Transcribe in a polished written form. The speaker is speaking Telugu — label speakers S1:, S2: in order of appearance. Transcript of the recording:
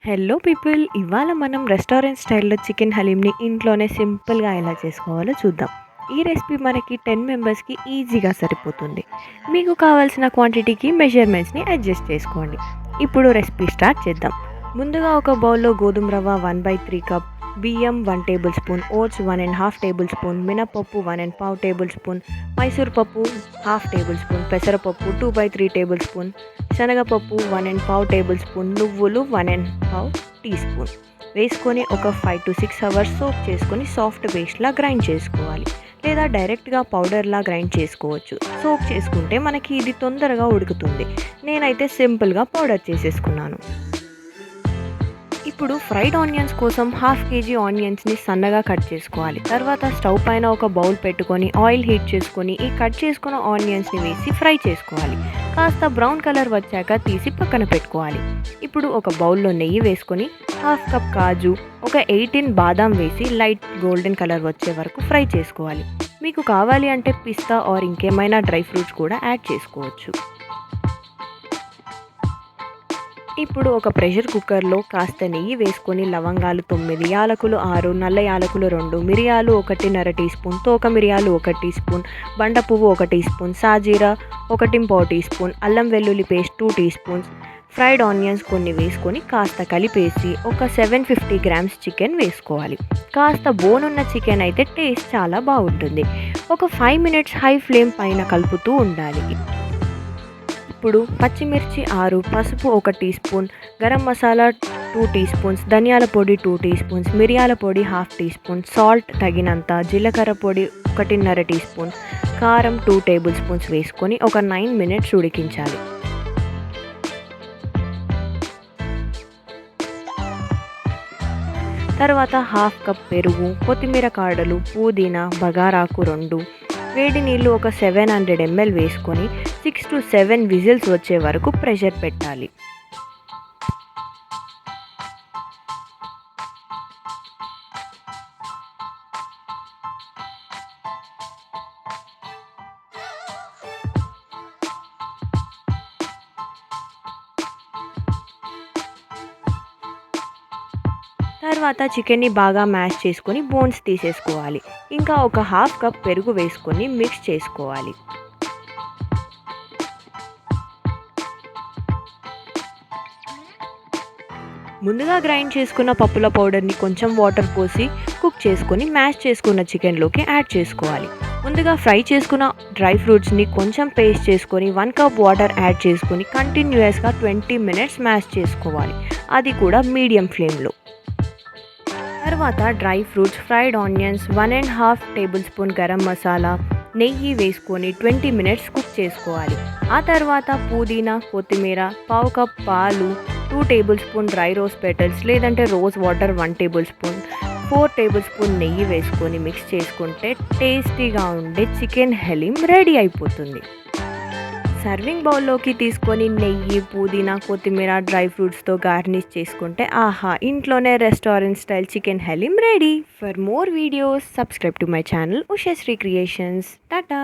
S1: హలో పీపుల్, ఇవాళ మనం రెస్టారెంట్ స్టైల్‌లో చికెన్ హలీమ్‌ని ఇంట్లోనే సింపుల్‌గా ఎలా చేసుకోవాలో చూద్దాం. ఈ రెసిపీ మనకి 10 మెంబర్స్‌కి ఈజీగా సరిపోతుంది. మీకు కావాల్సిన క్వాంటిటీకి మెజర్‌మెంట్స్‌ని అడ్జస్ట్ చేసుకోండి. ఇప్పుడు రెసిపీ స్టార్ట్ చేద్దాం. ముందుగా ఒక బౌల్‌లో గోధుమ రవ్వ 1/3 కప్, బియ్యం 1 tablespoon, oats 1 ½ tablespoon, మినపప్పు 1 ½ టేబుల్ స్పూన్, మైసూర్ పప్పు ½ టేబుల్ స్పూన్, పెసరపప్పు 2/3 టేబుల్ స్పూన్, శనగపప్పు 1 ½ టేబుల్ స్పూన్, నువ్వులు 1 ½ టీ స్పూన్ వేసుకొని ఒక 5 to 6 అవర్స్ సోక్ చేసుకొని సాఫ్ట్ పేస్ట్లా గ్రైండ్ చేసుకోవాలి. లేదా డైరెక్ట్గా పౌడర్లా గ్రైండ్ చేసుకోవచ్చు. సోక్ చేసుకుంటే మనకి ఇది తొందరగా ఉడుకుతుంది. నేనైతే సింపుల్గా పౌడర్ చేసేసుకున్నాను. ఇప్పుడు ఫ్రైడ్ ఆనియన్స్ కోసం ½ కేజీ ఆనియన్స్ని సన్నగా కట్ చేసుకోవాలి. తర్వాత స్టవ్ పైన ఒక బౌల్ పెట్టుకొని ఆయిల్ హీట్ చేసుకొని ఈ కట్ చేసుకున్న ఆనియన్స్ని వేసి ఫ్రై చేసుకోవాలి. కాస్త బ్రౌన్ కలర్ వచ్చాక తీసి పక్కన పెట్టుకోవాలి. ఇప్పుడు ఒక బౌల్లో నెయ్యి వేసుకొని ½ కప్ కాజు, ఒక 18 బాదాం వేసి లైట్ గోల్డెన్ కలర్ వచ్చే వరకు ఫ్రై చేసుకోవాలి. మీకు కావాలి అంటే పిస్తా ఆర్ ఇంకేమైనా డ్రై ఫ్రూట్స్ కూడా యాడ్ చేసుకోవచ్చు. ఇప్పుడు ఒక ప్రెషర్ కుక్కర్లో కాస్త నెయ్యి వేసుకొని లవంగాలు 9, యాలకులు 6, నల్ల యాలకులు 2, మిరియాలు 1½ టీ స్పూన్, తోక మిరియాలు 1 టీ స్పూన్, బండ పువ్వు 1 టీ స్పూన్, సాజీరా 1 ½ టీ స్పూన్, అల్లం వెల్లుల్లి paste 2 teaspoons, fried onions కొన్ని వేసుకొని కాస్త కలిపేసి ఒక 750 గ్రామ్స్ చికెన్ వేసుకోవాలి. కాస్త బోన్ ఉన్న చికెన్ అయితే టేస్ట్ చాలా బాగుంటుంది. ఒక 5 మినిట్స్ హై ఫ్లేమ్ పైన కలుపుతూ ఉండాలి. ఇప్పుడు పచ్చిమిర్చి 6, పసుపు 1 teaspoon, garam masala 2 teaspoons, ధనియాల పొడి 2 టీ స్పూన్స్, మిరియాల పొడి ½ టీ స్పూన్, సాల్ట్ తగినంత, జీలకర్ర పొడి 1½ టీ స్పూన్, కారం 2 టేబుల్ స్పూన్స్ వేసుకొని ఒక 9 మినిట్స్ ఉడికించాలి. తర్వాత ½ కప్ పెరుగు, కొత్తిమీర కాడలు, పుదీనా, బగారాకు 2, వేడి నీళ్ళు ఒక 700 ml వేసుకొని 6 to 7 విజిల్స్ వచ్చే వరకు ప్రెషర్ పెట్టాలి. తర్వాత చికెన్ని బాగా మ్యాష్ చేసుకొని బోన్స్ తీసేసుకోవాలి. ఇంకా ఒక ½ కప్ పెరుగు వేసుకొని మిక్స్ చేసుకోవాలి. ముందుగా గ్రైండ్ చేసుకున్న పప్పుల పౌడర్ని కొంచెం వాటర్ పోసి కుక్ చేసుకొని మ్యాష్ చేసుకున్న చికెన్లోకి యాడ్ చేసుకోవాలి. ముందుగా ఫ్రై చేసుకున్న డ్రై ఫ్రూట్స్ని కొంచెం పేస్ట్ చేసుకొని 1 కప్ వాటర్ యాడ్ చేసుకొని కంటిన్యూయస్గా 20 మినిట్స్ మ్యాష్ చేసుకోవాలి. అది కూడా మీడియం ఫ్లేమ్లో. తర్వాత dry fruits, fried onions, 1 ½ table spoon garam masala, నెయ్యి వేసుకొని 20 మినిట్స్ కుక్ చేసుకోవాలి. ఆ తర్వాత పుదీనా, కొత్తిమీర, ½ కప్ పాలు, 2 tablespoon dry rose petals లేదంటే rose water 1 tablespoon, 4 tablespoon నెయ్యి వేసుకొని మిక్స్ చేసుకుంటే టేస్టీగా ఉండే చికెన్ హలీమ్ రెడీ అయిపోతుంది. సర్వింగ్ బౌల్లోకి తీసుకొని నెయ్యి, పుదీనా, కొత్తిమీర, డ్రై ఫ్రూట్స్తో గార్నిష్ చేసుకుంటే ఆహా, ఇంట్లోనే restaurant style chicken haleem ready. For more videos subscribe to my channel Ushasri creations. Tata.